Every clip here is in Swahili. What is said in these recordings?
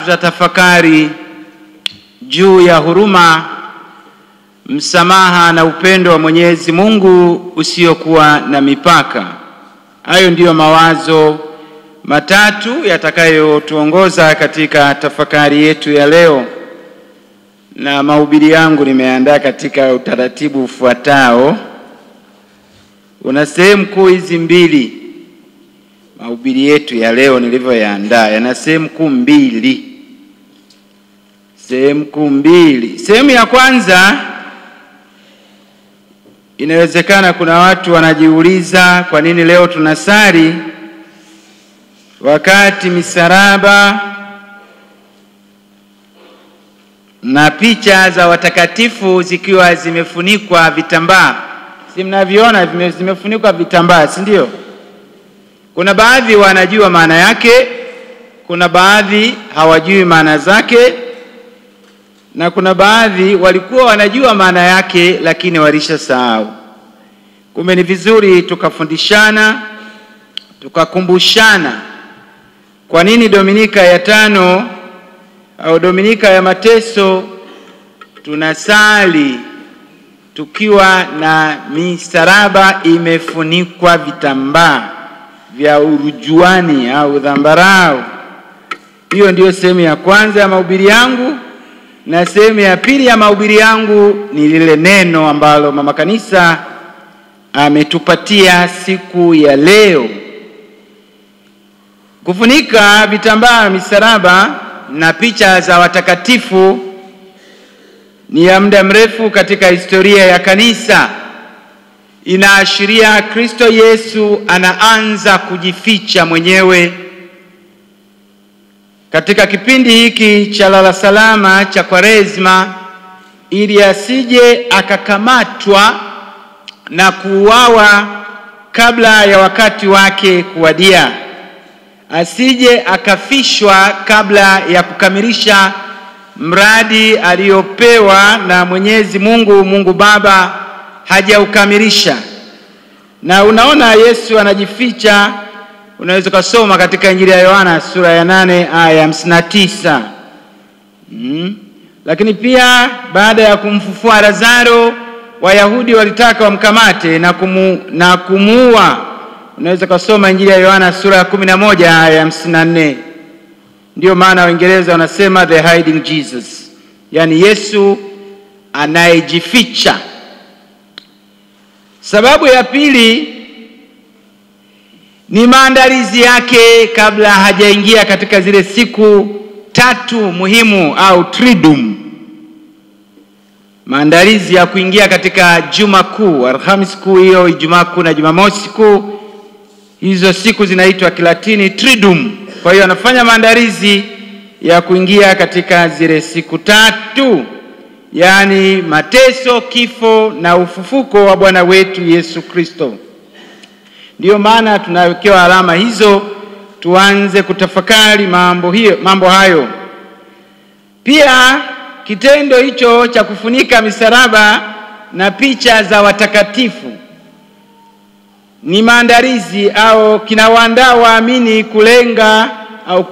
Tutatafakari juu ya huruma, msamaha na upendo wa Mwenyezi Mungu usiokuwa na mipaka. Hayo ndiyo mawazo matatu yatakayotuongoza katika tafakari yetu ya leo. Na mahubiri yangu nimeandaa katika utaratibu ufuatao. Una sehemu kuu hizi mbili. Mahubiri yetu ya leo nilivyoyaandaa yana sehemu kuu mbili. Sehemu ya kwanza, inawezekana kuna watu wanajiuliza kwa nini leo tunasali wakati misaraba na picha za watakatifu zikiwa zimefunikwa vitambaa. Si mnaviona zimefunikwa vitambaa, si ndio? Kuna baadhi wanajua maana yake, kuna baadhi hawajui maana zake, na kuna baadhi walikuwa wanajua maana yake lakini walishasahau. Kumbe ni vizuri tukafundishana, tukakumbushana kwa nini Dominika ya 5 au Dominika ya mateso tunasali tukiwa na misaraba imefunikwa vitambaa vya urujuani au dhambarau. Hiyo ndio sehemu ya kwanza ya mahubiri yangu, na sehemu ya pili ya mahubiri yangu ni lile neno ambalo mama kanisa ametupatia siku ya leo. Kufunika vitambaa, misaraba na picha za watakatifu ni ya muda mrefu katika historia ya kanisa. Inaashiria Kristo Yesu anaanza kujificha mwenyewe katika kipindi hiki cha lala salama cha Kwaresma, ili asije akakamatwa na kuuawa kabla ya wakati wake kuwadia. Asije akafishwa kabla ya kukamilisha mradi aliopewa na Mwenyezi Mungu, Mungu Baba hajaukamilisha. Na unaona Yesu anajificha, unaweza kusoma katika Injili ya Yohana sura ya 8 aya 59. Lakini pia baada ya kumfufua Lazaro, Wayahudi walitaka wamkamate na kumuua. Unaweza kusoma Injili ya Yohana sura ya 11 aya 54. Ndio maana Waingereza wanasema the hiding Jesus, yani Yesu anayejificha. Sababu ya pili ni maandalizi yake kabla hajaingia katika zile siku 3 muhimu au Triduum. Maandalizi ya kuingia katika Juma Kuu, Alhamisi Kuu, hiyo Ijumaa Kuu na Jumamosi Kuu. Hizo siku zinaitwa Kilatini Triduum. Kwa hiyo anafanya maandalizi ya kuingia katika zile siku 3, yani mateso, kifo na ufufuko wa Bwana wetu Yesu Kristo. Ndiyo maana tunawekewa alama hizo, tuanze kutafakari mambo hayo. Pia kitendo hicho cha kufunika misaraba na picha za watakatifu ni maandalizi au kinawaandaa waamini kulenga au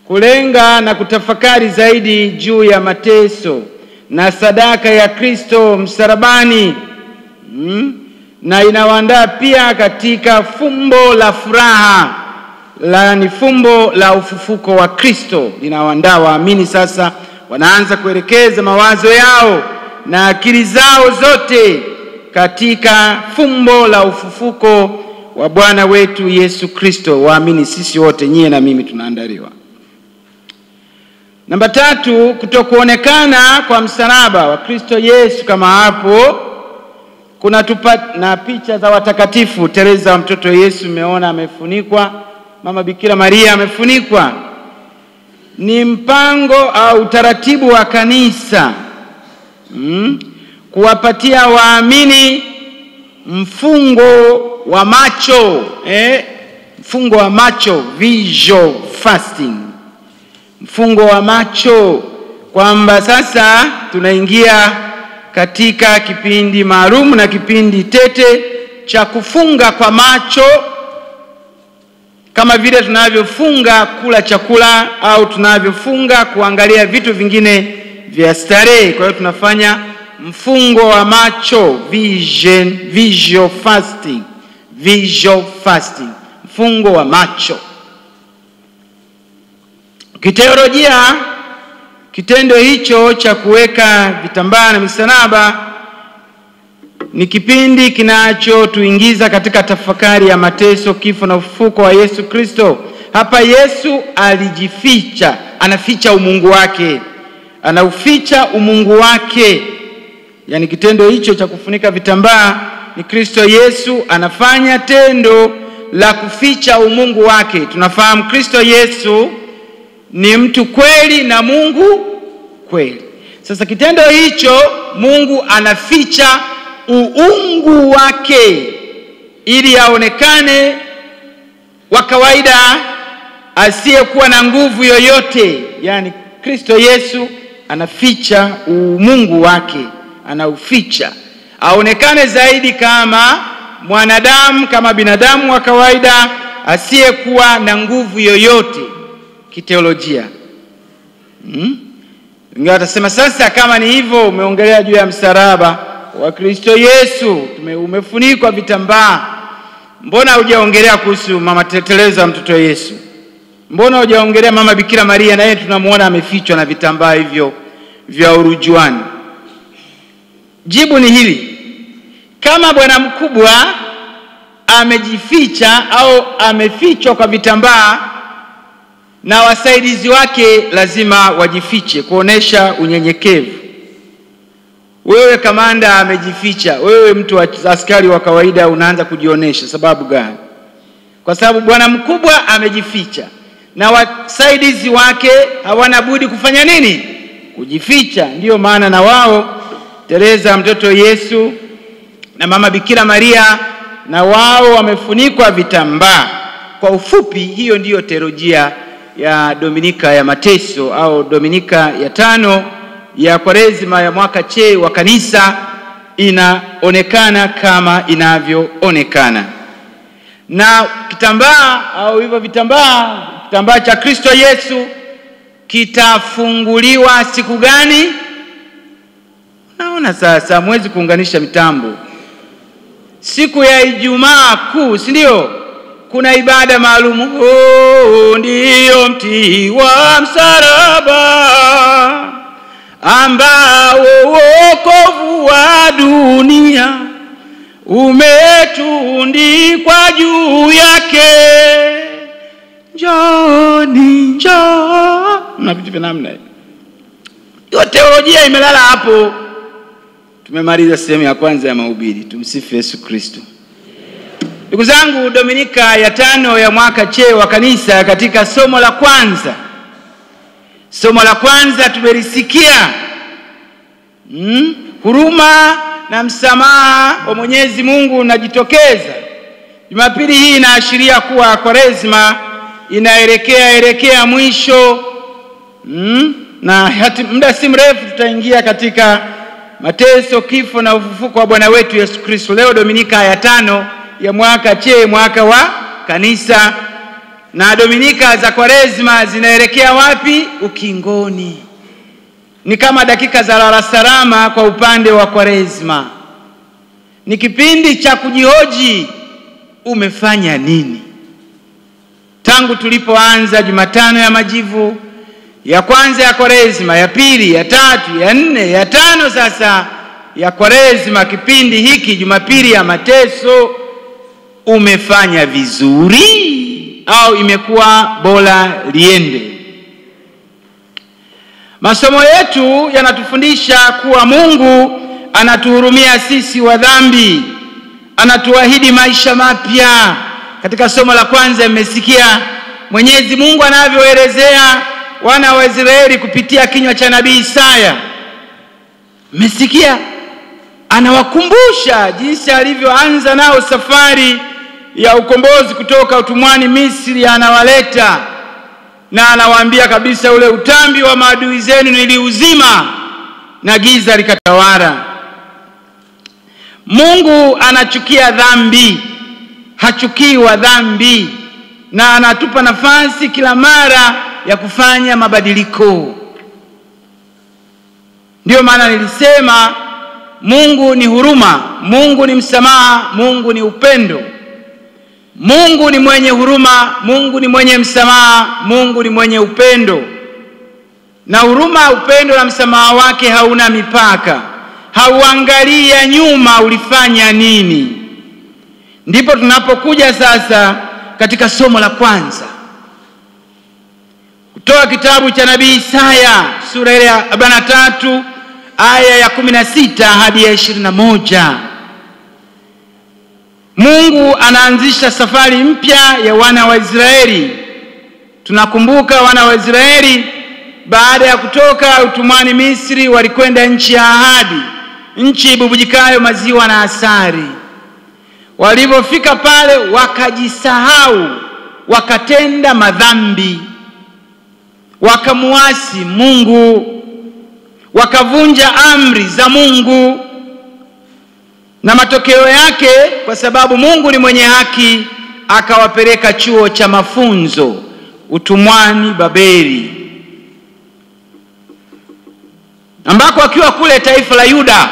kulenga na kutafakari zaidi juu ya mateso na sadaka ya Kristo msalabani. Na inawaandaa pia katika fumbo la furaha, ni fumbo la ufufuko wa Kristo. Inawaandaa waamini sasa wanaanza kuelekeza mawazo yao na akili zao zote katika fumbo la ufufuko wa Bwana wetu Yesu Kristo. Waamini sisi wote, nyie na mimi, tunaandaliwa. Namba 3, kutokuonekana kwa msalaba wa Kristo Yesu kama hapo kuna na picha za watakatifu. Teresa wa mtoto Yesu umeona amefunikwa, Mama Bikira Maria amefunikwa. Ni mpango au utaratibu wa kanisa kuwapatia waamini mfungo wa macho, mfungo wa macho, visual fasting. Mfungo wa macho, kwamba sasa tunaingia katika kipindi maalum na kipindi tete cha kufunga kwa macho kama vile tunavyofunga kula chakula au tunavyofunga kuangalia vitu vingine vya starehe. Kwa hiyo tunafanya mfungo wa macho, visual fasting, mfungo wa macho. Kiteolojia, kitendo hicho cha kuweka vitambaa na misalaba ni kipindi kinachotuingiza katika tafakari ya mateso, kifo na ufufuko wa Yesu Kristo. Hapa Yesu alijificha, anaficha umungu wake, anauficha umungu wake. Yani kitendo hicho cha kufunika vitambaa ni Kristo Yesu anafanya tendo la kuficha umungu wake. Tunafahamu Kristo Yesu ni mtu kweli na Mungu kweli. Sasa kitendo hicho, Mungu anaficha uungu wake ili aonekane wa kawaida, asiyekuwa na nguvu yoyote. Yani Kristo Yesu anaficha umungu wake, anauficha aonekane zaidi kama mwanadamu, kama binadamu wa kawaida asiyekuwa na nguvu yoyote kiteolojia. Ingawa atasema sasa kama ni hivyo, umeongelea juu ya msalaba wa Kristo Yesu, umefunikwa vitambaa, mbona hujaongelea kuhusu mama Teresa mtoto Yesu? Mbona hujaongelea mama Bikira Maria, na yeye tunamuona amefichwa na vitambaa hivyo vya urujuani? Jibu ni hili: kama bwana mkubwa amejificha au amefichwa kwa vitambaa, na wasaidizi wake lazima wajifiche kuonesha unyenyekevu. Wewe kamanda amejificha, wewe mtu wa askari wa kawaida unaanza kujionesha. Sababu gani? Kwa sababu bwana mkubwa amejificha na wasaidizi wake hawana budi kufanya nini? Kujificha. Ndiyo maana na wao Teresa mtoto Yesu na mama Bikira Maria na wao wamefunikwa vitambaa. Kwa ufupi, hiyo ndiyo teolojia ya Dominika ya mateso au Dominika ya 5 ya Kwaresima ya mwaka C wa kanisa inaonekana kama inavyoonekana. Na kitambaa au hivyo vitambaa, kitambaa cha Kristo Yesu kitafunguliwa siku gani? Naona sasa mwezi kuunganisha mitambo. Siku ya Ijumaa Kuu, si ndio? Kuna ibada maalum. Ndiyo mti wa msalaba ambao wokovu wa dunia umetundikwa juu yake. Njoni, njoo. Na vitu vya namna hiyo. Hiyo teolojia imelala hapo. Tumemaliza sehemu ya kwanza ya mahubiri. Tumsifu Yesu Kristo. Ndugu zangu, Dominika ya 5 ya mwaka C wa kanisa, katika somo la kwanza. Somo la kwanza tumelisikia huruma na msamaha wa Mwenyezi Mungu unajitokeza. Jumapili hii inaashiria kuwa Kwaresima inaelekea mwisho. Na muda si mrefu tutaingia katika mateso, kifo na ufufuko wa Bwana wetu Yesu Kristo. Leo Dominika ya 5 ya mwaka C, mwaka wa kanisa. Na Dominika za Kwaresima zinaelekea wapi? Ukingoni. Ni kama dakika za lala salama kwa upande wa Kwaresima. Ni kipindi cha kujihoji, umefanya nini tangu tulipoanza Jumatano ya Majivu, ya kwanza ya Kwaresima, ya pili, ya 3, ya 4, ya 5 sasa ya Kwaresima. Kipindi hiki Jumapili ya mateso, umefanya vizuri au imekuwa bora liende? Masomo yetu yanatufundisha kuwa Mungu anatuhurumia sisi wa dhambi, anatuahidi maisha mapya. Katika somo la kwanza mmesikia Mwenyezi Mungu anavyoelezea wana wa Israeli kupitia kinywa cha nabii Isaya. Mmesikia anawakumbusha jinsi alivyoanza nao safari ya ukombozi kutoka utumwani Misri, anawaleta na anawaambia kabisa, ule utambi wa maadui zenu niliuzima na giza likatawala. Mungu anachukia dhambi, hachukii wa dhambi. na anatupa nafasi kila mara ya kufanya mabadiliko. Ndio maana nilisema Mungu ni huruma, Mungu ni msamaha, Mungu ni upendo. Mungu ni mwenye huruma, Mungu ni mwenye msamaha, Mungu ni mwenye upendo. Na huruma, upendo na msamaha wake hauna mipaka. Hauangalia nyuma ulifanya nini. Ndipo tunapokuja sasa katika somo la kwanza, kutoka kitabu cha nabii Isaya sura ya 43 aya ya 16 hadi ya 21. Mungu anaanzisha safari mpya ya wana wa Israeli. Tunakumbuka wana wa Israeli baada ya kutoka utumwani Misri walikwenda nchi ya ahadi, nchi ibubujikayo maziwa na asali. Walipofika pale wakajisahau, wakatenda madhambi, wakamuasi Mungu, wakavunja amri za Mungu. Na matokeo yake, kwa sababu Mungu ni mwenye haki, akawapeleka chuo cha mafunzo utumwani Babeli, ambako akiwa kule taifa la Yuda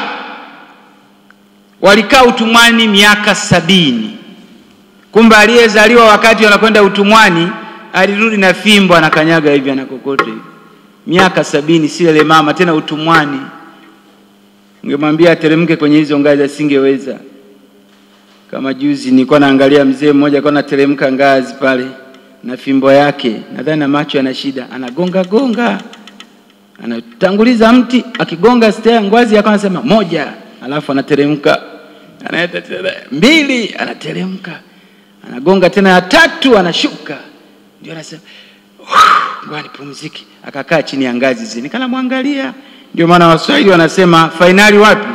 walikaa utumwani miaka 70. Kumbe aliyezaliwa wakati wanakwenda utumwani alirudi na fimbo anakanyaga hivi anakokote hivi. Miaka 70, si ile mama tena utumwani. Ungemwambia ateremke kwenye hizo ngazi asingeweza. Kama juzi nilikuwa naangalia mzee mmoja alikuwa anateremka ngazi pale na fimbo yake, nadhani na macho yana shida, anagonga gonga, anatanguliza mti, akigonga stair ngazi yake anasema 1, alafu anateremka, anaenda 2, anateremka, anagonga tena ya 3, anashuka. Ndio anasema ngoja nipumzike, akakaa chini ya ngazi zile, nikala muangalia. Ndio maana Waswahili wanasema finali wapi?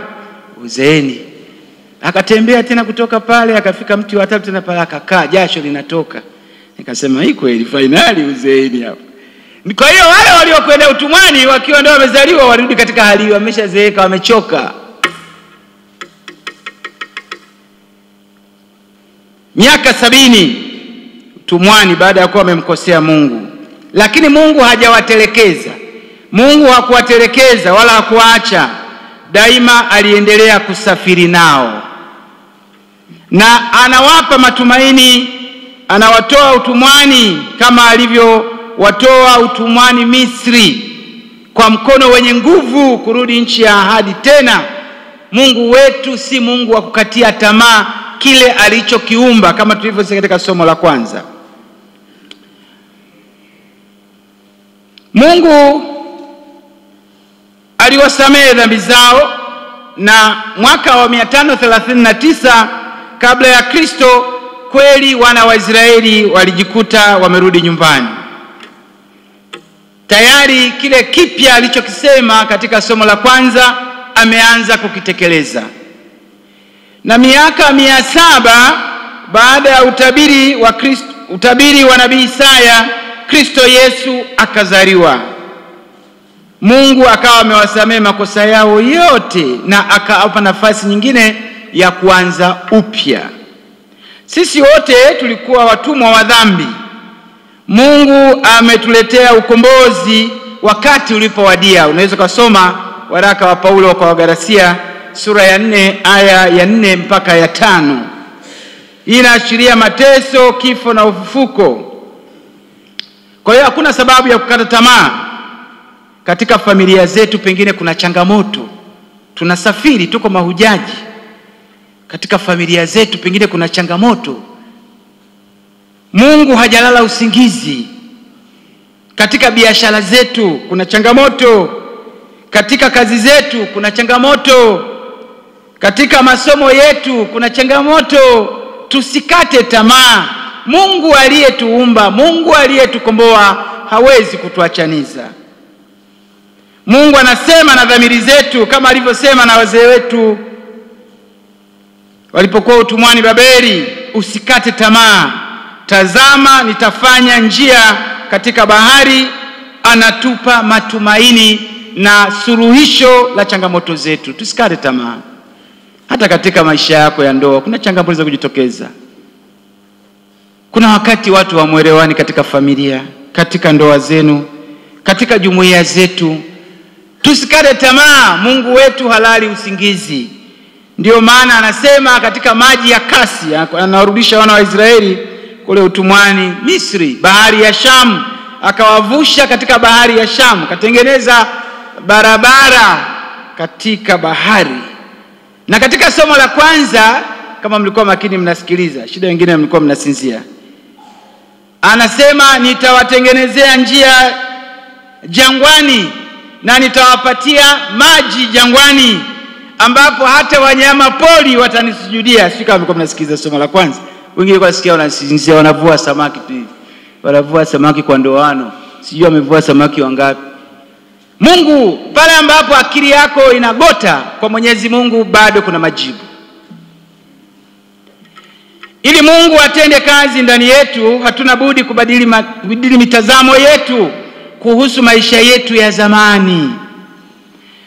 Uzeeni. Akatembea tena kutoka pale akafika mti wa 3 tena pale akakaa, jasho linatoka. Nikasema hii kweli finali uzeeni hapo. Kwa hiyo wale waliokwenda utumwani wakiwa ndio wamezaliwa warudi katika hali hiyo, wameshazeeka, wamechoka. Miaka 70 utumwani baada ya kuwa wamemkosea Mungu. Lakini Mungu hajawatelekeza. Mungu hakuwatelekeza wala hakuacha. Daima aliendelea kusafiri nao. Na anawapa matumaini, anawatoa utumwani kama alivyowatoa utumwani Misri, kwa mkono wenye nguvu kurudi nchi ya ahadi tena. Mungu wetu si Mungu wa kukatia tamaa kile alichokiumba, kama tulivyosema katika somo la kwanza. Mungu aliwasamehe dhambi zao, na mwaka wa 539 kabla ya Kristo kweli wana wa Israeli walijikuta wamerudi nyumbani. Tayari kile kipya alichokisema katika somo la kwanza ameanza kukitekeleza. Na miaka 700 baada ya utabiri wa nabii Isaya, Kristo Yesu akazaliwa. Mungu akawa amewasamehe makosa yao yote na akawapa nafasi nyingine ya kuanza upya. Sisi wote tulikuwa watumwa wa dhambi. Mungu ametuletea ukombozi wakati ulipowadia. Unaweza kusoma waraka wa Paulo kwa Wagalatia sura ya 4 aya ya 4 mpaka ya 5. Hii inaashiria mateso, kifo na ufufuko. Kwa hiyo hakuna sababu ya kukata tamaa. Katika familia zetu pengine kuna changamoto. Tunasafiri, tuko mahujaji. Katika familia zetu pengine kuna changamoto. Mungu hajalala usingizi. Katika biashara zetu kuna changamoto. Katika kazi zetu kuna changamoto. Katika masomo yetu kuna changamoto. Tusikate tamaa. Mungu aliyetuumba, Mungu aliyetukomboa hawezi kutuachaniza. Mungu anasema na dhamiri zetu kama alivyosema na wazee wetu walipokuwa utumwani Babeli, usikate tamaa. Tazama nitafanya njia katika bahari. Anatupa matumaini na suluhisho la changamoto zetu. Tusikate tamaa. Hata katika maisha yako ya ndoa kuna changamoto za kujitokeza. Kuna wakati watu hawaelewani katika familia, katika ndoa zenu, katika jumuiya zetu. Tusikate tamaa, Mungu wetu halali usingizi. Ndio maana anasema katika maji ya kasi, anawarudisha wana wa Israeli kule utumwani Misri, bahari ya Shamu, akawavusha katika bahari ya Shamu, katengeneza barabara katika bahari. Na katika somo la kwanza, kama mlikuwa makini mnasikiliza, shida wengine mlikuwa mnasinzia, anasema nitawatengenezea njia jangwani na nitawapatia maji jangwani, ambapo hata wanyama pori watanisujudia. Sio kama mlikuwa mnasikiliza somo la kwanza. Wengine kwa sikia wanasinzia, wanavua samaki tu. Wanavua samaki kwa ndoano. Sijui amevua samaki wangapi. Mungu, pale ambapo akili yako inagota kwa Mwenyezi Mungu, bado kuna majibu. Ili Mungu atende kazi ndani yetu, hatuna budi kubadili mitazamo yetu kuhusu maisha yetu ya zamani.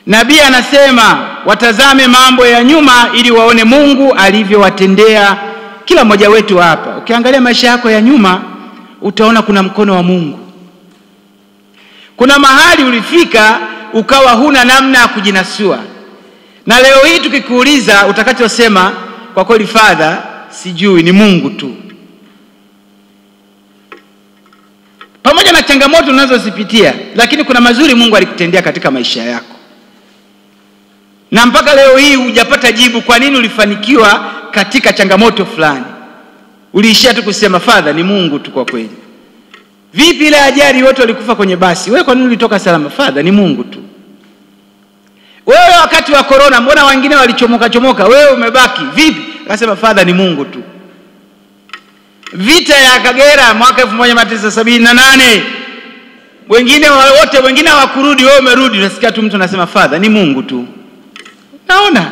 Nabii anasema watazame mambo ya nyuma ili waone Mungu alivyowatendea kila mmoja wetu hapa. Ukiangalia maisha yako ya nyuma, utaona kuna mkono wa Mungu. Kuna mahali ulifika ukawa huna namna ya kujinasua. Na leo hii tukikuuliza, utakachosema kwa kweli Father, sijui, ni Mungu tu. Pamoja na changamoto unazozipitia, lakini kuna mazuri Mungu alikutendea katika maisha yako. Na mpaka leo hii hujapata jibu kwa nini ulifanikiwa katika changamoto fulani. Uliishia tu kusema Father, ni Mungu tu kwa kweli. Vipi ile ajali wote walikufa kwenye basi, wewe kwa nini ulitoka salama? Father, ni Mungu tu. Wewe wakati wa corona, mbona wengine walichomoka, wewe umebaki vipi? Akasema Father, ni Mungu tu. Vita ya Kagera mwaka 1978, wengine hawakurudi, wewe umerudi. Unasikia tu mtu anasema Father, ni Mungu tu. Naona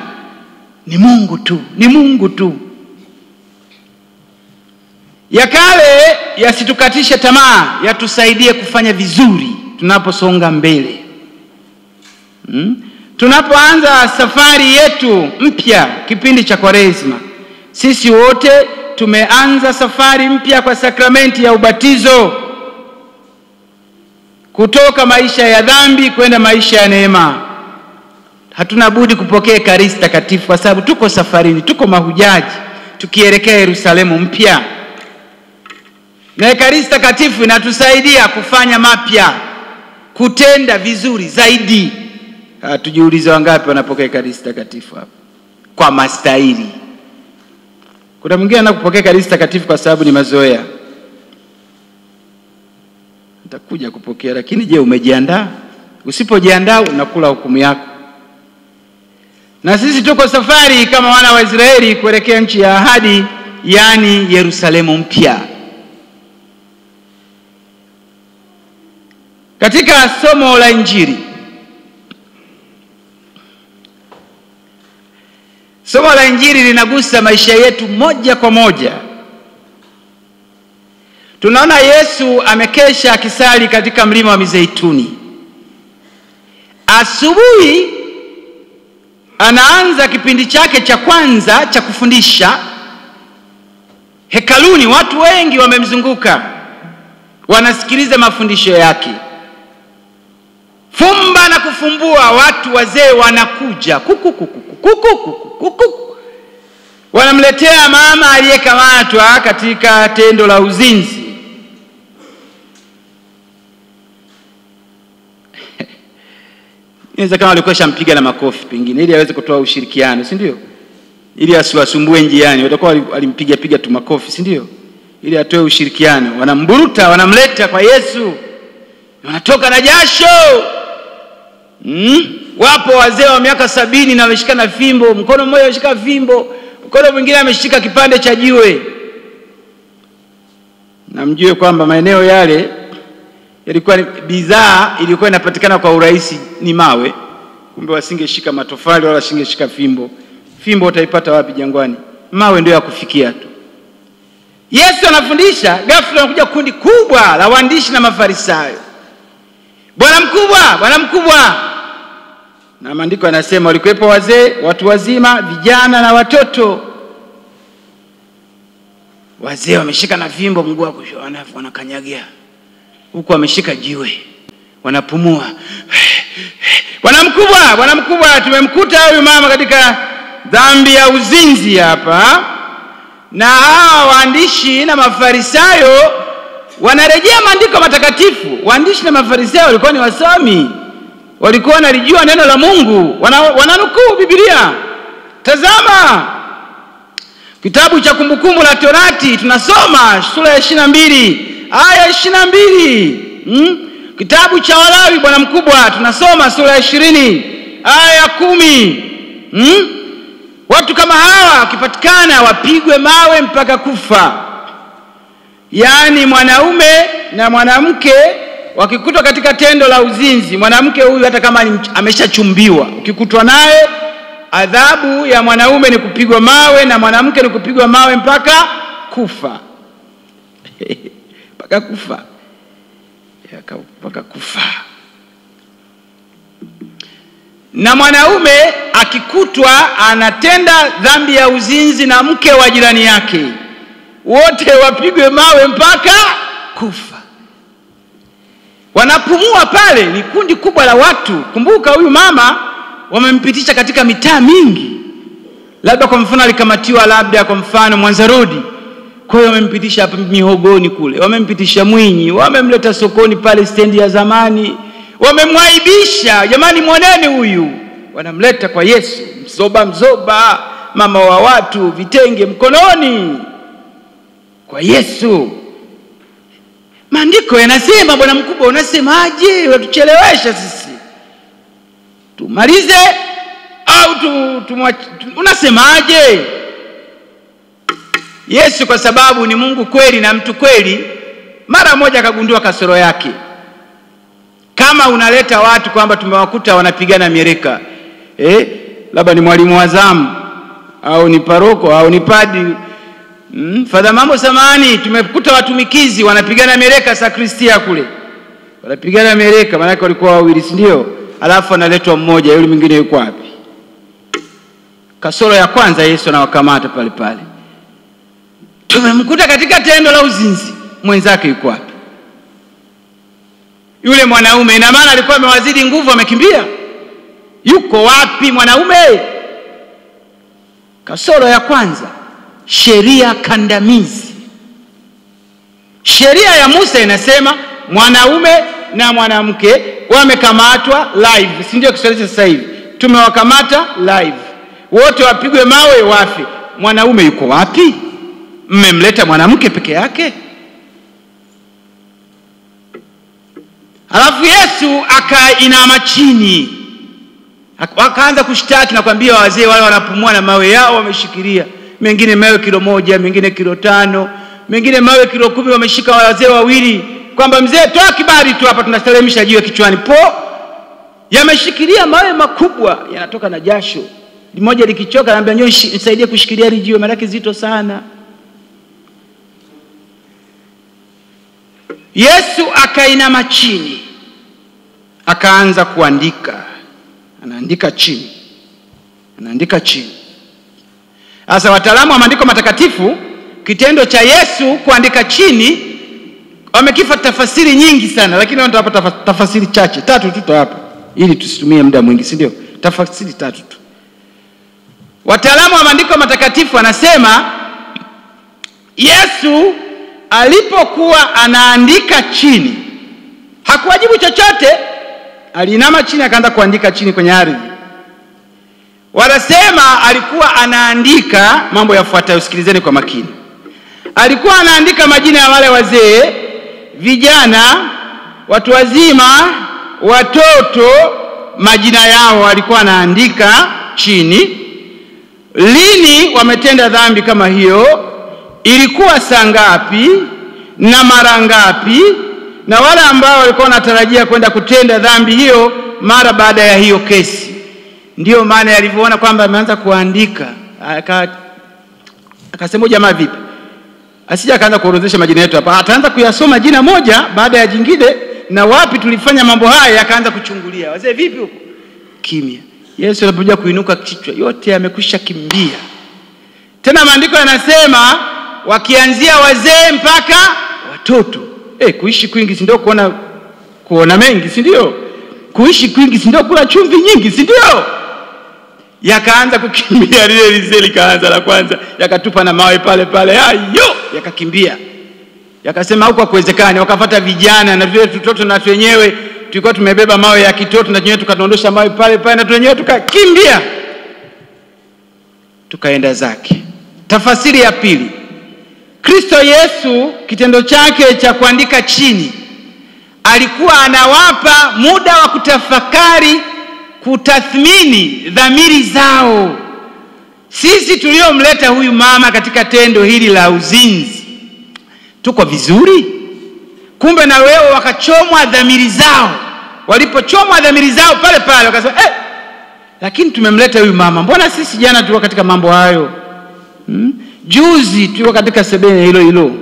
ni Mungu tu, ni Mungu tu. Ya kale yasitukatishe tamaa, yatusaidie kufanya vizuri tunaposonga mbele. Tunapoanza safari yetu mpya kipindi cha Kwaresma, sisi wote tumeanza safari mpya kwa sakramenti ya ubatizo, kutoka maisha ya dhambi kwenda maisha ya neema. Hatuna budi kupokea Ekaristi Takatifu kwa sababu tuko safarini, tuko mahujaji tukielekea Yerusalemu mpya. Na Ekaristi Takatifu inatusaidia kufanya mapya, kutenda vizuri zaidi. Tujiulize wangapi wanapokea Ekaristi Takatifu hapa kwa mastahili. Kuna mwingine anakupokea Ekaristi Takatifu kwa sababu ni mazoea. Nitakuja kupokea, lakini je, umejiandaa? Usipojiandaa unakula hukumu yako. Na sisi tuko safari kama wana wa Israeli kuelekea nchi ya ahadi, yani Yerusalemu mpya. Katika somo la Injili, somo la Injili linagusa maisha yetu moja kwa moja. Tunaona Yesu amekesha akisali katika mlima wa Mizeituni. Asubuhi anaanza kipindi chake cha kwanza cha kufundisha hekaluni. Watu wengi wamemzunguka, wanasikiliza mafundisho yake. Fumba na kufumbua, watu wazee wanakuja wanamletea mama aliyekamatwa katika tendo la uzinzi. Inaweza kama alikuwa shampiga na makofi pengine ili aweze kutoa ushirikiano, si ndio? Ili asiwasumbue njiani, watakuwa alimpiga tu makofi, si ndio? Ili atoe ushirikiano. Wanamburuta, wanamleta kwa Yesu. Wanatoka na jasho. Wapo wazee wa miaka 70 na wameshika fimbo, mkono mmoja ameshika fimbo, mkono mwingine ameshika kipande cha jiwe. Na mjue kwamba maeneo yale yalikuwa bidhaa ilikuwa inapatikana kwa urahisi ni mawe. Kumbe wasingeshika matofali wala wasingeshika fimbo. Fimbo utaipata wapi jangwani? Mawe ndio ya kufikia tu. Yesu anafundisha, ghafla anakuja kundi kubwa la waandishi na Mafarisayo. Bwana mkubwa, Bwana mkubwa. Na maandiko yanasema walikuwepo wazee, watu wazima, vijana na watoto. wazee wameshika na fimbo mguu wa kushoto wanakanyagia, huku wameshika jiwe wanapumua. Bwana mkubwa, tumemkuta huyu mama katika dhambi ya uzinzi hapa. Na hawa waandishi na Mafarisayo wanarejea maandiko matakatifu. Waandishi na Mafarisayo walikuwa ni wasomi, walikuwa wanalijua neno la Mungu, wananukuu Biblia. Tazama kitabu cha Kumbukumbu la Torati, tunasoma sura ya 22 aya 22. Kitabu cha Walawi bwana mkubwa, tunasoma sura ya 20 aya ya 10. Watu kama hawa wakipatikana wapigwe mawe mpaka kufa. Yaani mwanaume na mwanamke wakikutwa katika tendo la uzinzi, mwanamke huyu hata kama ameshachumbiwa, ukikutwa naye, adhabu ya mwanaume ni kupigwa mawe na mwanamke ni kupigwa mawe mpaka kufa. Mpaka kufa. Mpaka kufa. Na mwanaume akikutwa anatenda dhambi ya uzinzi na mke wa jirani yake, wote wapigwe mawe mpaka kufa. Wanapumua pale, ni kundi kubwa la watu. Kumbuka huyu mama wamempitisha katika mitaa mingi. Labda kwa mfano alikamatiwa labda kwa mfano Mwanza Road. Kwa hiyo wamempitisha hapa Mihogoni kule, wamempitisha Mwinyi, wamemleta sokoni pale stendi ya zamani, wamemwaibisha. Jamani, muoneni huyu. Wanamleta kwa Yesu, mzoba, mama wa watu, vitenge mkononi, kwa Yesu. Maandiko yanasema, bwana mkubwa, unasemaje? Unatuchelewesha sisi. Tumalize au unasemaje? Yesu kwa sababu ni Mungu kweli na mtu kweli, mara moja akagundua kasoro yake. Kama unaleta watu kwamba tumewakuta wanapigana mieleka, labda ni mwalimu wa zamu au ni paroko au ni padi, Father Mambo samani, tumekuta watumikizi wanapigana mieleka sakristia kule, wanapigana mieleka, maana walikuwa wawili, si ndio? Alafu analetwa mmoja, yule mwingine yuko wapi? Kasoro ya kwanza Yesu anawakamata pale pale. Tumemkuta katika tendo la uzinzi, mwenzake yuko wapi? Yule mwanaume, ina maana alikuwa amewazidi nguvu, amekimbia. Yuko wapi mwanaume? Kasoro ya kwanza, sheria kandamizi. Sheria ya Musa inasema mwanaume na mwanamke wamekamatwa live, si ndio? Kiswahili sasa hivi tumewakamata live, wote wapigwe mawe wafe. Mwanaume yuko wapi? Mmemleta mwanamke peke yake. Halafu Yesu akainama chini, akaanza kushtaki na kwambia wazee wale wanapumua na mawe yao wameshikilia, mengine mawe kilo 1, mengine kilo 5, mengine mawe kilo 10, wameshika wazee wawili, kwamba mzee toa kibali tu hapa tunasalimisha jiwe kichwani. Yameshikilia mawe makubwa, yanatoka na jasho. Mmoja likichoka anambia njoo nisaidie kushikilia hili jiwe, maana zito sana. Yesu akainama chini, akaanza kuandika. Anaandika chini. Sasa wataalamu wa maandiko matakatifu, kitendo cha Yesu kuandika chini wamekifa tafasiri nyingi sana, lakini hapa tafasiri chache, 3 tu hapa ili tusitumie muda mwingi, si ndio? Tafasiri 3 tu. Wataalamu wa maandiko matakatifu wanasema Yesu alipokuwa anaandika chini hakuwajibu chochote, alinama chini akaanza kuandika chini kwenye ardhi. Wanasema alikuwa anaandika mambo yafuatayo, sikilizeni kwa makini. Alikuwa anaandika majina ya wale wazee, vijana, watu wazima, watoto, majina yao alikuwa anaandika chini. Lini wametenda dhambi kama hiyo, ilikuwa saa ngapi na mara ngapi, na wale ambao walikuwa wanatarajia kwenda kutenda dhambi hiyo mara baada ya hiyo kesi. Ndio maana alivyoona kwamba ameanza kuandika, akasema jamaa vipi asije akaanza kuorodhesha majina yetu hapa, ataanza kuyasoma jina moja baada ya jingine, na wapi tulifanya mambo haya, akaanza kuchungulia. Wazee vipi huko? Kimya. Yesu alipokuja kuinuka kichwa yote yamekwisha kimbia. Tena maandiko yanasema wakianzia wazee mpaka watoto. Kuishi kwingi si ndio kuona mengi, si ndio? Kuishi kwingi si ndio kula chumvi nyingi, si ndio? Yakaanza kukimbia, lile lizee likaanza la kwanza, yakatupa na mawe pale, ayo, yakakimbia. Yakasema huko hakuwezekani, wakafuata vijana na vile tutoto na wenyewe tulikuwa tumebeba mawe ya kitoto na wenyewe tukadondosha mawe pale na wenyewe tukakimbia. Tukaenda zake. Tafasiri ya pili. Kristo Yesu kitendo chake cha kuandika chini, alikuwa anawapa muda wa kutafakari, kutathmini dhamiri zao. Sisi tuliomleta huyu mama katika tendo hili la uzinzi, tuko vizuri? Kumbe na wewe wakachomwa dhamiri zao. Walipochomwa dhamiri zao pale wakasema, lakini tumemleta huyu mama, mbona sisi jana tulikuwa katika mambo hayo? Juzi tulikuwa katika sebene hilo.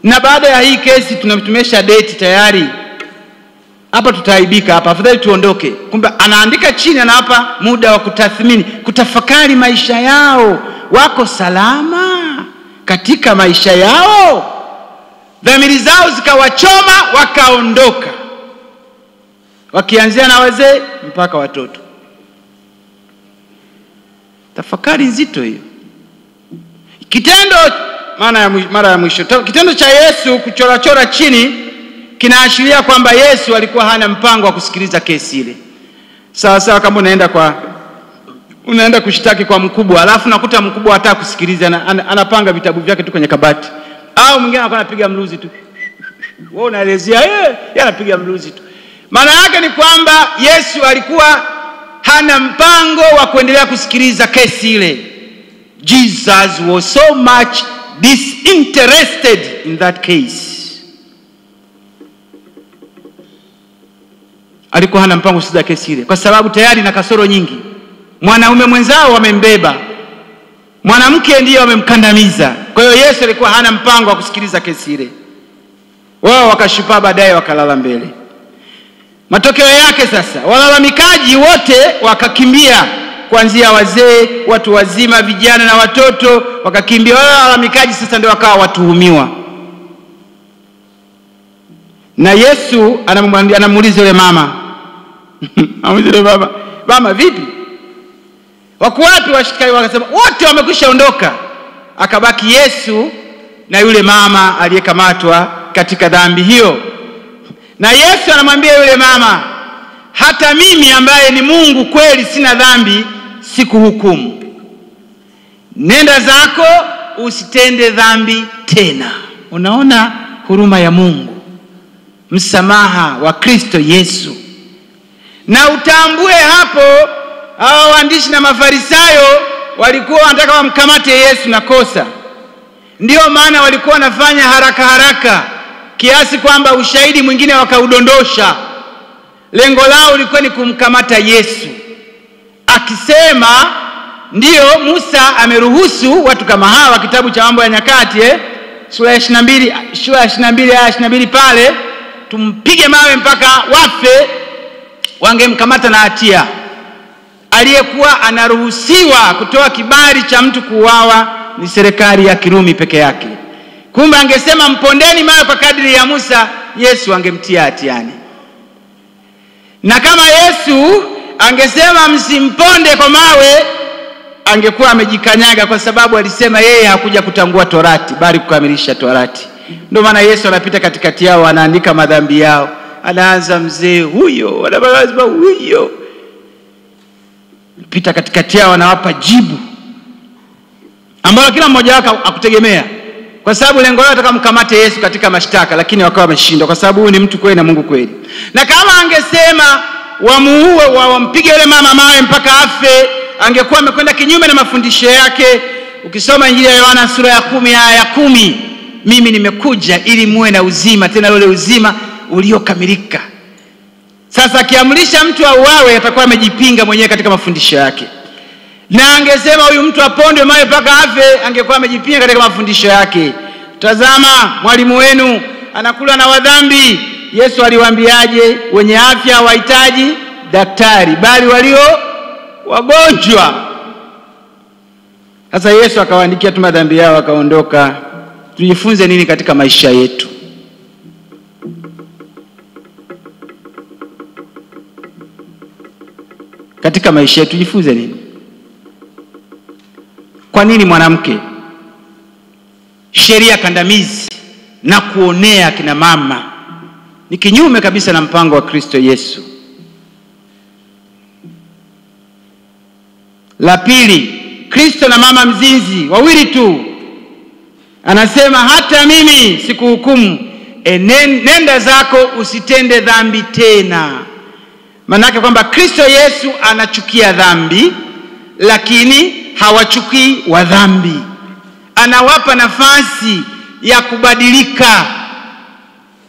Na baada ya hii kesi tumesha date tayari. Hapa tutaaibika hapa, afadhali tuondoke. Kumbe anaandika chini, anawapa muda wa kutathmini, kutafakari maisha yao. Wako salama katika maisha yao? Dhamiri zao zikawachoma, wakaondoka. Wakianzia na wazee mpaka watoto. Tafakari nzito hiyo. Kitendo mara ya mwisho, kitendo cha Yesu kuchora chini kinaashiria kwamba Yesu alikuwa hana mpango wa kusikiliza kesi ile. Sawa kama unaenda kushtaki kwa mkubwa, alafu nakuta mkubwa hataka kusikiliza, anapanga vitabu vyake tu kwenye kabati. Au mwingine anakuwa anapiga mluzi tu. Wewe unaelezea yeye anapiga mluzi tu. Maana yake ni kwamba Yesu alikuwa hana mpango wa kuendelea kusikiliza kesi ile. Jesus was so much disinterested in that case. Alikuwa hana mpango kusikiliza kesi ile kwa sababu tayari na kasoro nyingi. Mwanaume mwenzao wamembeba, mwanamke ndiye wamemkandamiza. Kwa hiyo Yesu alikuwa hana mpango wa kusikiliza kesi ile. Wao wakashupa, baadaye wakalala mbele. Matokeo yake sasa, walalamikaji wote wakakimbia, kuanzia wazee, watu wazima, vijana na watoto wakakimbia. Walalamikaji sasa ndio wakawa watuhumiwa. Na Yesu anamuuliza yule mama, mama vipi? Wako wapi washikaji? Wakasema wote wamekwisha ondoka. Akabaki Yesu na yule mama aliyekamatwa katika dhambi hiyo. Na Yesu anamwambia yule mama, hata mimi ambaye ni Mungu kweli sina dhambi, sikuhukumu. Nenda zako, usitende dhambi tena. Unaona huruma ya Mungu, msamaha wa Kristo Yesu. Na utambue hapo, hao waandishi na Mafarisayo walikuwa wanataka wamkamate Yesu na kosa. Ndio maana walikuwa wanafanya haraka kiasi kwamba ushahidi mwingine wakaudondosha. Lengo lao lilikuwa ni kumkamata Yesu, akisema ndio Musa ameruhusu watu kama hawa, kitabu cha Mambo ya Nyakati sura ya 22 aya 22 pale, tumpige mawe mpaka wafe, wangemkamata na hatia. Aliyekuwa anaruhusiwa kutoa kibali cha mtu kuuawa ni serikali ya Kirumi peke yake. Kumbe angesema mpondeni mawe kwa kadri ya Musa, Yesu angemtia hatiani. Na kama Yesu angesema msimponde kwa mawe, angekuwa amejikanyaga, kwa sababu alisema yeye hakuja kutangua Torati bali kukamilisha Torati. Ndio maana Yesu anapita katikati yao, anaandika madhambi yao. Anaanza mzee huyo, anaanza huyo, pita katikati yao, anawapa jibu ambalo kila mmoja wao akutegemea, kwa sababu lengo lao nataka mkamate Yesu katika mashtaka, lakini wakawa wameshindwa kwa sababu huyu ni mtu kweli na Mungu kweli. Na kama angesema wamuue, wampige yule mama mawe mpaka afe, angekuwa amekwenda kinyume na mafundisho yake. Ukisoma Injili ya Yohana sura ya 10 aya ya 10, mimi nimekuja ili muwe na uzima, tena ule uzima uliokamilika. Sasa akiamrisha mtu auawe, atakuwa amejipinga mwenyewe katika mafundisho yake. Na angesema huyu mtu apondwe mawe mpaka afe, angekuwa amejipinga katika mafundisho yake. Tazama, mwalimu wenu anakula na wadhambi. Yesu aliwaambiaje? Wenye afya hawahitaji daktari, bali walio wagonjwa. Sasa Yesu akawaandikia tu madhambi yao, akaondoka. tujifunze nini katika maisha yetu? Katika maisha yetu tujifunze nini? Kwa nini mwanamke? Sheria kandamizi na kuonea kina mama ni kinyume kabisa na mpango wa Kristo Yesu. La pili, Kristo na mama mzinzi wawili tu, anasema hata mimi sikuhukumu, nenda zako usitende dhambi tena. Manake kwamba Kristo Yesu anachukia dhambi, lakini hawachukii wa dhambi. Anawapa nafasi ya kubadilika.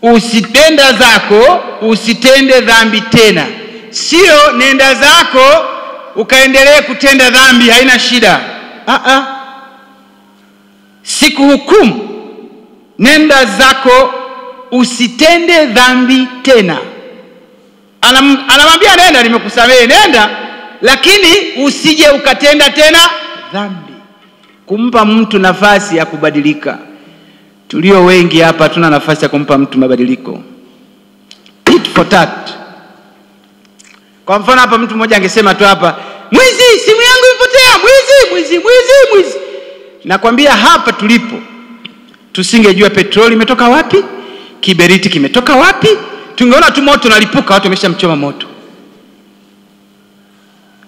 Usitenda zako usitende dhambi tena. Sio nenda zako ukaendelee kutenda dhambi, haina shida. Sikuhukumu, nenda zako usitende dhambi tena. Anamwambia nenda, nimekusamehe, nenda, lakini usije ukatenda tena dhambi. Kumpa mtu nafasi ya kubadilika. Tulio wengi hapa hatuna nafasi ya kumpa mtu mabadiliko. Tit for tat. Kwa mfano hapa mtu mmoja angesema tu hapa, mwizi, simu yangu imepotea, mwizi. Nakwambia hapa tulipo tusingejua petroli imetoka wapi, kiberiti kimetoka wapi, tungeona tu moto unalipuka, watu wameshamchoma moto.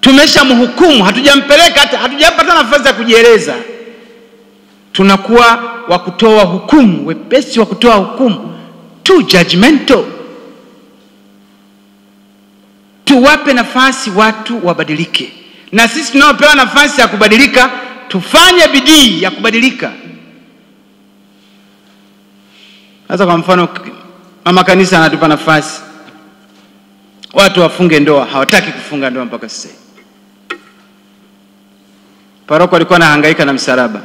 Tumeshamhukumu, hatujampeleka, hatujapata nafasi ya kujieleza. Tunakuwa wa kutoa hukumu, wepesi wa kutoa hukumu, too judgmental. Tuwape nafasi watu wabadilike. Na sisi tunaopewa nafasi ya kubadilika, tufanye bidii ya kubadilika. Sasa kwa mfano mama kanisa anatupa nafasi watu wafunge ndoa, hawataki kufunga ndoa mpaka sasa. Paroko alikuwa anahangaika na msalaba.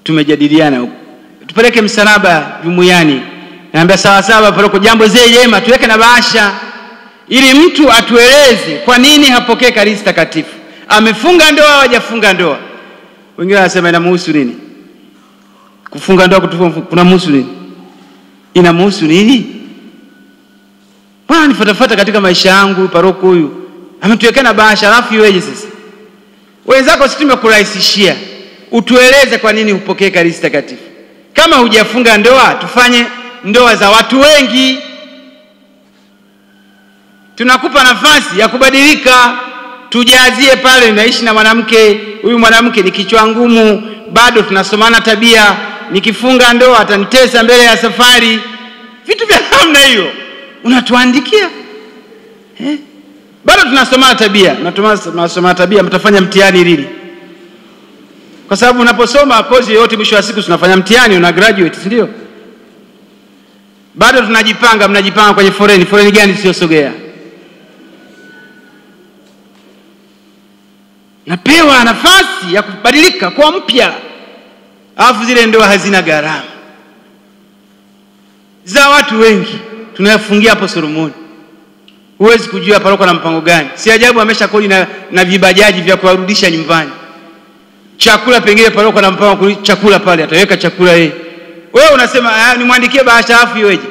Tumejadiliana huko, tupeleke msalaba jumuiani. Naambia sawa paroko, jambo jema, tuweke na bahasha ili mtu atueleze kwa nini hapokee Ekaristi Takatifu. Amefunga ndoa au hajafunga ndoa? Wengine wanasema inamhusu nini? Kufunga ndoa kuna mhusu nini? Inamhusu nini? Bwana nifuatafuata katika maisha yangu, paroko huyu ametuwekea na bahasha, alafu iweje sasa? Wenzako sisi tumekurahisishia, utueleze kwa nini upokee Ekaristi Takatifu. Kama hujafunga ndoa, tufanye ndoa za watu wengi. Tunakupa nafasi ya kubadilika. Tujazie pale, naishi na mwanamke, huyu mwanamke ni kichwa ngumu, bado tunasomana tabia, nikifunga ndoa atanitesa mbele ya safari. Vitu vya namna hiyo unatuandikia. Bado tunasomana tabia, tunasomana tabia, mtafanya mtihani lini? Kwa sababu unaposoma kozi yote mwisho wa siku tunafanya mtihani, una graduate, si ndio? Bado tunajipanga, mnajipanga kwenye foreni gani siyosogea. Napewa nafasi ya kubadilika kwa mpya. Alafu zile ndoa hazina gharama. Za watu wengi tunayafungia hapo Solomoni. Huwezi kujua paroko na mpango gani. Si ajabu ameshakodi na vibajaji vya kuwarudisha nyumbani. Chakula pengine paroko na mpango chakula pale, ataweka chakula yeye. Wewe unasema nimwandikie bahasha afu iweje?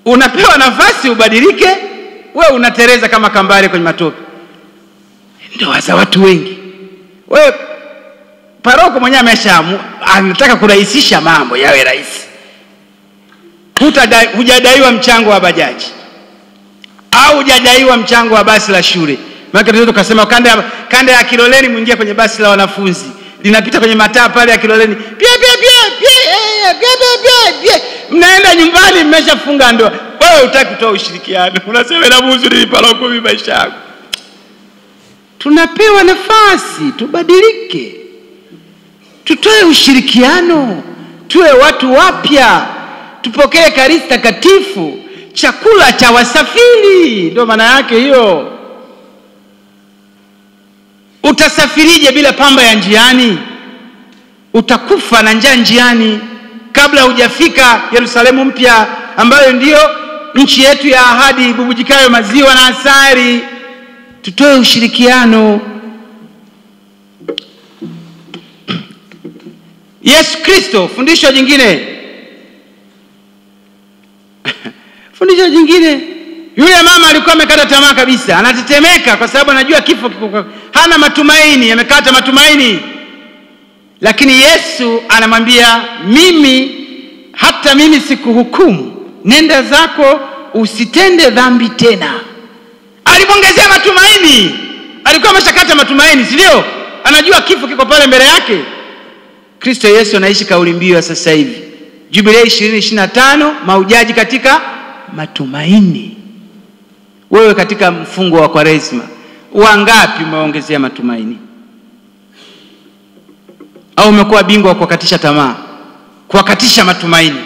Unapewa nafasi ubadilike, wewe unatereza kama kambale kwenye matope. Ndoa za watu wengi. Wewe paroko mwenyewe ameshaamua anataka kurahisisha mambo yawe rahisi. Hujadaiwa mchango wa bajaji au hujadaiwa mchango wa basi la shule. Maana tunaweza tukasema kanda ya Kiloleni muingia kwenye basi la wanafunzi, linapita kwenye mataa pale ya Kiloleni, pia mnaenda nyumbani mmeshafunga ndoa. Wewe hutaki kutoa ushirikiano, unasema na Mungu ni paroko mimi maisha yangu. Tunapewa nafasi tubadilike, tutoe ushirikiano, tuwe watu wapya, tupokee Ekaristi Takatifu, chakula cha wasafiri. Ndio maana yake hiyo. Utasafirije bila pamba ya njiani? Utakufa na njaa njiani kabla hujafika Yerusalemu mpya, ambayo ndio nchi yetu ya ahadi bubujikayo maziwa na asali. Tutoe ushirikiano. Yesu Kristo, fundisho jingine. Fundisho jingine. Yule mama alikuwa amekata tamaa kabisa, anatetemeka kwa sababu anajua kifo kiko, hana matumaini, amekata matumaini. Lakini Yesu anamwambia, hata mimi sikuhukumu, nenda zako usitende dhambi tena. Alimwongezea matumaini. Alikuwa ameshakata matumaini, si ndio? Anajua kifo kiko pale mbele yake. Kristo Yesu anaishi kauli mbiu sasa hivi. Jubilei 2025, mahujaji katika matumaini. Wewe katika mfungo wa Kwaresma, wangapi umeongezea matumaini? Au umekuwa bingwa wa kukatisha tamaa, kukatisha matumaini?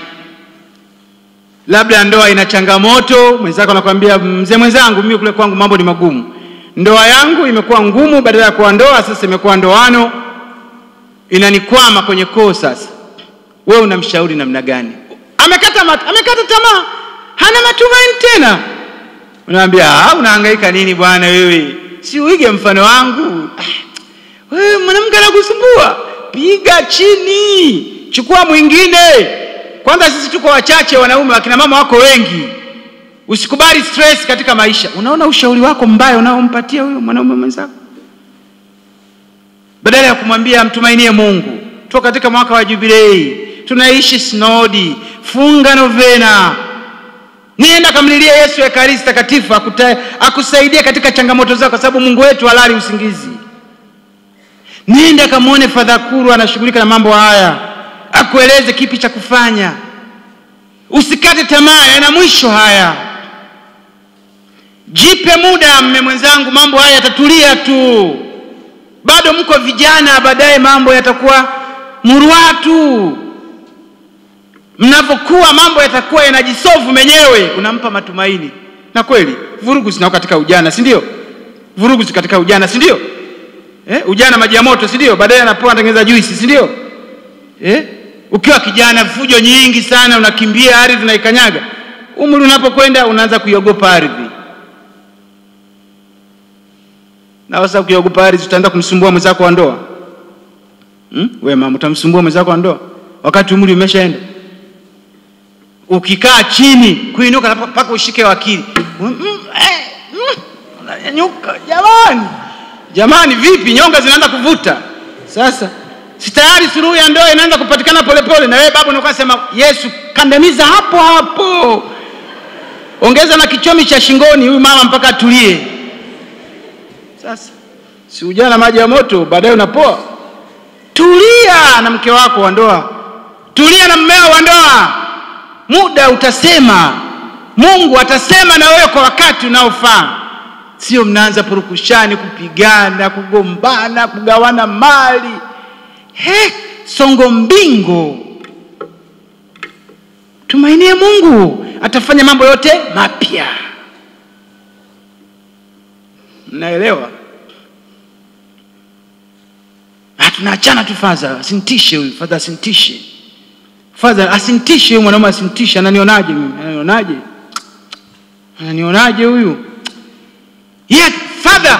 Labda ndoa ina changamoto, mwenzako anakuambia, mzee mwenzangu, mimi kule kwangu mambo ni magumu. Ndoa yangu imekuwa ngumu, badala ya kuwa ndoa sasa imekuwa ndoano. Inanikwama kwenye koo sasa. Wewe unamshauri namna gani? Amekata tamaa, hana matumaini tena. Unamwambia, unahangaika nini bwana wewe? Si uige mfano wangu. Wewe mwanamke anakusumbua, piga chini, chukua mwingine. Kwanza sisi tuko wachache wanaume, wakina mama wako wengi. Usikubali stress katika maisha. Unaona ushauri wako mbaya unaompatia huyo mwanaume mwenzako, badala ya kumwambia mtumainie Mungu. Tuko katika mwaka wa Jubilei, tunaishi sinodi, funga novena. Nenda kamlilia Yesu Ekaristi Takatifu akusaidie katika changamoto zako, kwa sababu Mungu wetu halali usingizi. Nenda kamuone Father Kuru, anashughulika na mambo haya, akueleze kipi cha kufanya. Usikate tamaa, yana mwisho haya. Jipe muda mme mwenzangu, mambo haya yatatulia tu. Bado mko vijana, baadaye mambo yatakuwa murwatu. Mnapokuwa mambo yatakuwa yanajisolve menyewe, unampa matumaini. Na kweli vurugu zinao katika ujana, si ndio? Vurugu katika ujana, si ndio? Ujana maji ya moto, si ndio? Baadaye anapoa anatengeneza juisi, si ndio? Ukiwa kijana fujo nyingi sana, unakimbia ardhi na ikanyaga. Umri unapokwenda unaanza kuiogopa ardhi. Na sasa ukiogopa ardhi utaanza kumsumbua mwenzako wa ndoa. Wewe mama utamsumbua mwenzako wa ndoa wakati umri umeshaenda. Ukikaa chini, kuinuka mpaka ushike wakili. Unanyanyuka, jamani vipi? Nyonga zinaanza kuvuta. Sasa si tayari suluhu ya ndoa inaanza kupatikana polepole, na wewe baba unakuwa sema, Yesu kandamiza hapo hapo. Ongeza na kichomi cha shingoni huyu mama mpaka atulie. Sasa si ujana maji ya moto, baadaye unapoa. Tulia na mke wako wa ndoa, tulia na mmeo wa ndoa. Muda utasema, Mungu atasema na wewe kwa wakati unaofaa. Sio mnaanza purukushani, kupigana, kugombana, kugawana mali. Songo mbingo. Tumainie Mungu, atafanya mambo yote mapya. Mnaelewa? Tunaachana tu Father, asintishe huyu, Father asintishe. Father asintishe huyu mwanaume, asintishe. Ananionaje mimi? Ananionaje huyu? Father,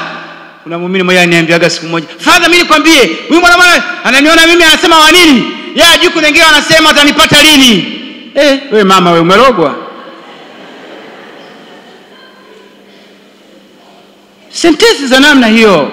kuna muumini mmoja ananiambiaga siku moja, Father mimi nikwambie, huyu mwanaume ananiona mimi, anasema wa nini? Yeye kuna wengine anasema atanipata lini? Wewe mama, wewe umerogwa. Sentensi za namna hiyo